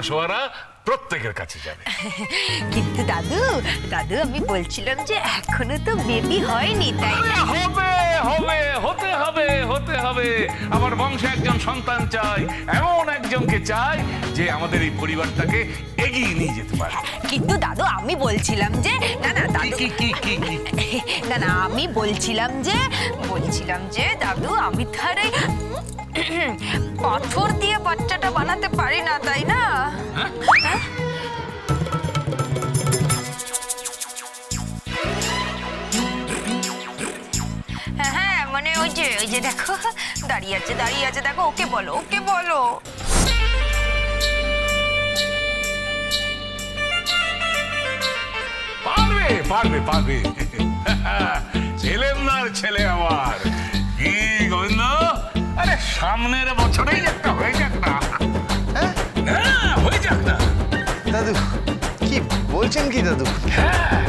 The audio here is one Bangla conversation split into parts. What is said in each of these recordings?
মাসোয়ারা প্রত্যেকের কাছে যাবে। কিন্তু দাদু দাদু আমি বলছিলাম যে এখনো তো বেবি হয়নি, তাই না? হবে হবে হতে হবে হতে হবে। আমার বংশে একজন সন্তান চাই, এমন একজনকে চাই যে আমাদের এই পরিবারটাকে এগিয়ে নিয়ে যেতে পারে। কিন্তু দাদু আমি বলছিলাম যে না না দাদু না না আমি বলছিলাম যে দাদু আমি তারে পাথর দিয়ে বাচ্চাটা বানাতে পারি না, তাই না? হ্যাঁ মানে ওই যে দেখো দাঁড়িয়ে আছে দেখো, ওকে বলো পারবে পারবে পারবে। ছেলের ছেলে আমার কি গোবিন্দ, আরে সামনের বছরেই একটা হয়ে যাক না। হ্যাঁ হয়ে যাক না। দাদু কি বলছেন কি দাদু? হ্যাঁ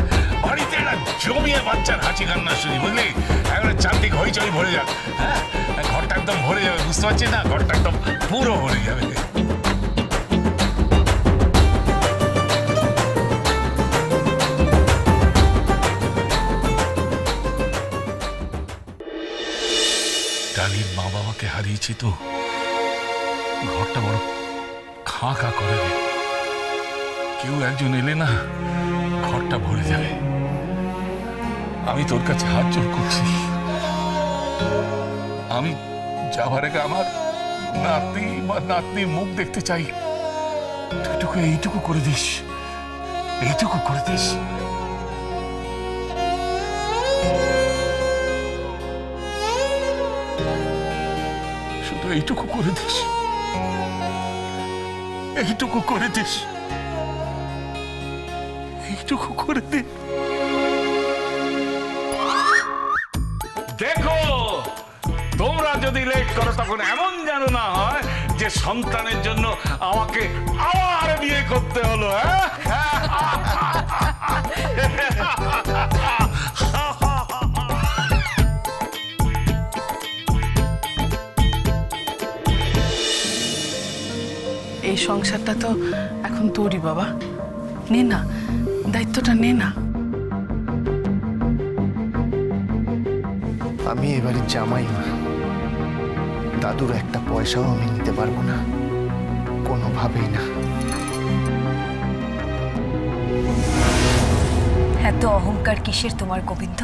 বাড়িতে একটা জমিয়ে বাচ্চার হাঁচি কান্না শুনি, বুঝলি? একেবারে চারদিক হইচই ভরে যাক। হ্যাঁ ঘরটা একদম ভরে যাবে, বুঝতে পারছিস না? ঘরটা একদম পুরো ভরে যাবে। ডালির মা বাবাকে হারিয়েছি তো, ঘরটা বড় খাঁ খাঁ করে রে। কেউ একজন এলে না ঘরটা ভরে যাবে। আমি তোর কাছে হাত জোড় করছি, আমি যাবার আগে আমার নাতি বা নাতনির মুখ দেখতে চাই। তুই এইটুকু করে দিস, এইটুকু করে দিস। শুধু এইটুকু করে দিস, এইটুকু করে দিস, এইটুকু করে দে। দেখো তোমরা যদি লেট করো তখন এমন যেন না হয় যে সন্তানের জন্য আমাকে আবার বিয়ে করতে হলো। এই সংসারটা তো এখন তোরই বাবা, নে না দায়িত্বটা নে না। আমি এবারে জামাই মা, দাদুর একটা পয়সাও আমি নিতে পারবো না, কোনোভাবেই না। এত অহংকার কিসের তোমার গোবিন্দ?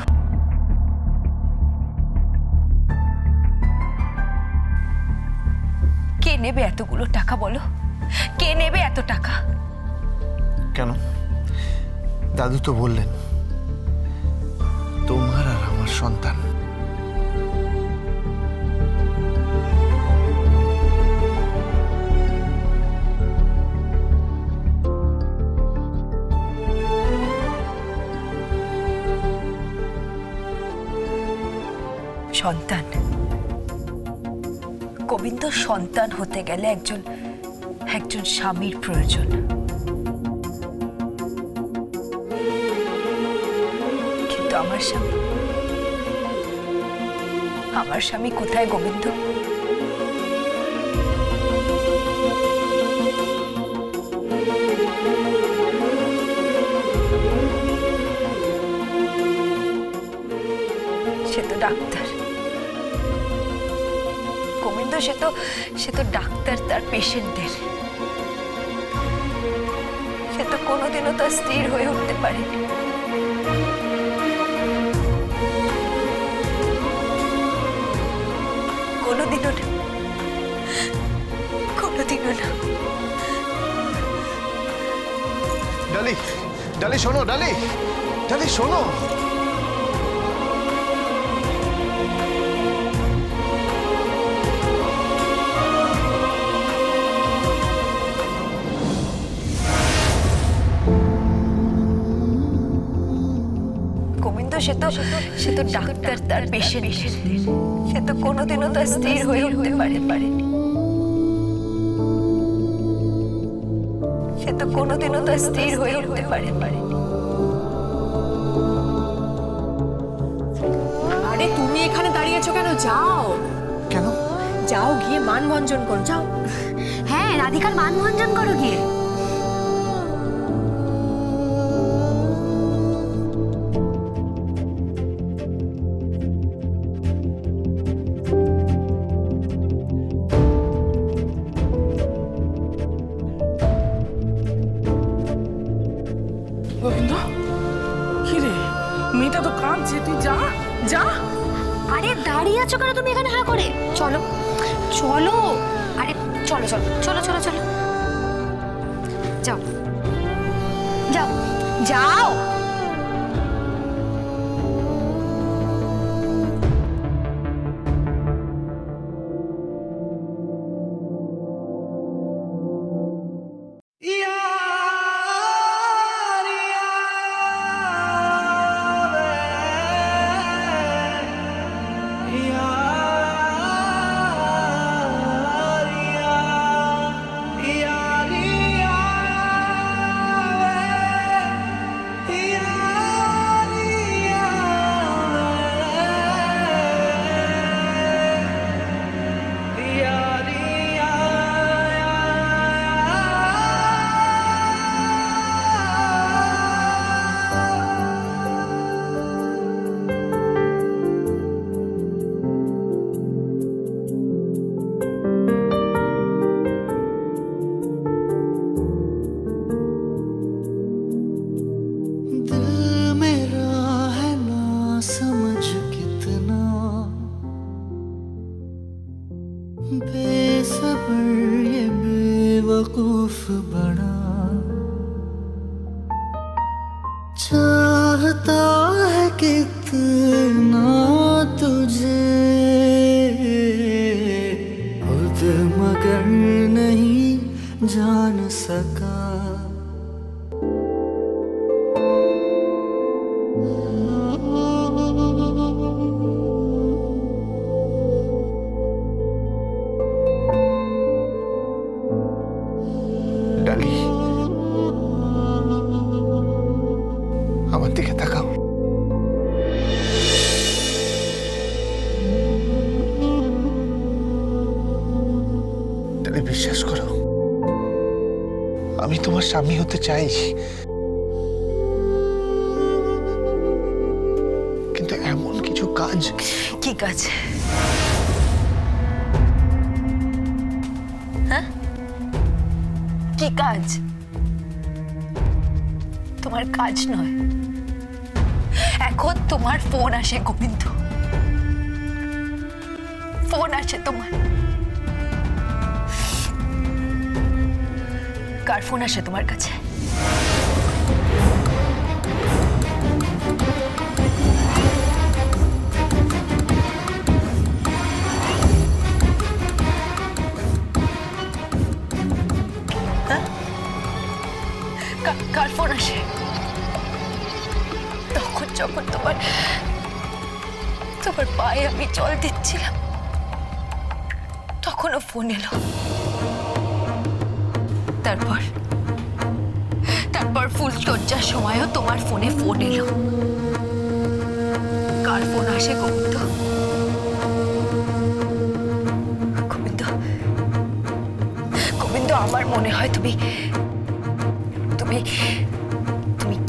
কে নেবে এতগুলো টাকা বলো? কে নেবে এত টাকা? কেন? দাদু তো বললেন তোমার আর আমার সন্তান। সন্তান, গোবিন্দ সন্তান হতে গেলে একজন স্বামীর প্রয়োজন। কিন্তু আমার স্বামী কোথায় গোবিন্দ? সে তো ডাক্তার গোবিন্দ, সে তো ডাক্তার তার পেশেন্টদের। সে তো কোনোদিনও তার স্থির হয়ে উঠতে পারেনি। কোনোদিনও না, কোনোদিনও না। ডালি শোনো, ডালি শোনো। সে তো ডাক্তার তার পেশেন্ট, সে তো কোনোদিনও তার স্থির হয়ে উঠতে পারে সে তো কোনোদিনও তার স্থির হয়ে উঠতে পারে। আরে তুমি এখানে দাঁড়িয়েছো কেন? যাও কেন? যাও, গিয়ে মানভঞ্জন করো, যাও। হ্যাঁ, রাধিকার মানভঞ্জন করো গিয়ে। গোবিন্দ, কি রে, মেয়েটা তো কাঁদছে, তুই যা যা। আরে দাঁড়িয়ে আছো কেন তুমি এখানে হা করে? চলো চলো, আরে চলো চলো চলো চলো চলো, যাও যাও যাও। बेसब्र ये बेवकूफ बड़ा चाहता है कितना तुझे, खुद मगर नहीं जान सका। ডালি, আমার দিকে তাকাও। ডালি, বিশ্বাস করো, আমি তোমার স্বামী হতে চাই, কিন্তু এমন কিছু কাজ। কি কাজ? হ্যাঁ, কি কাজ? তোমার কাজ নয়, এখন তোমার ফোন আসে গোবিন্দ, ফোন আসে তোমার। কার ফোন আসে তোমার কাছে? কার ফোন আসে? তখন যখন তোমার পায়ে আমি জল দিচ্ছিলাম, তখনও ফোন এলো। তারপর ফুল সজ্জার সময়ও তোমার ফোনে ফোন এলো। কার ফোন আসে গোবিন্দ? গোবিন্দ, গোবিন্দ, আমার মনে হয় তুমি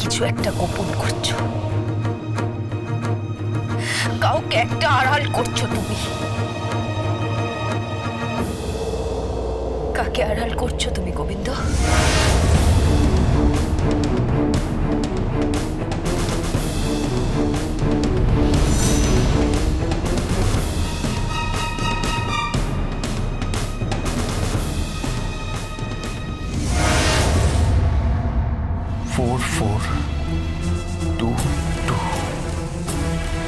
কিছু একটা গোপন করছো, কাউকে একটা আড়াল করছো তুমি। কাকে আড়াল করছো তুমি গোবিন্দ?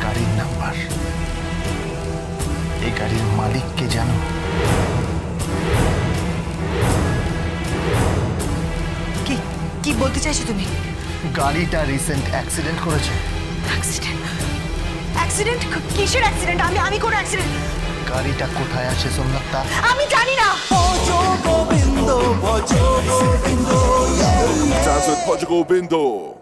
গাড়ির নাম্বার। এই গাড়ির মালিককে জানো? কি বলতে চাইছো তুমি? গাড়িটা রিসেন্ট অ্যাক্সিডেন্ট করেছে, অ্যাক্সিডেন্ট অ্যাক্সিডেন্ট কিসের অ্যাক্সিডেন্ট? আমি কোনো অ্যাক্সিডেন্ট গাড়িটা কোথায় আছে সোমনাথদা? আমি জানি না। Dance with Portugal Bindo.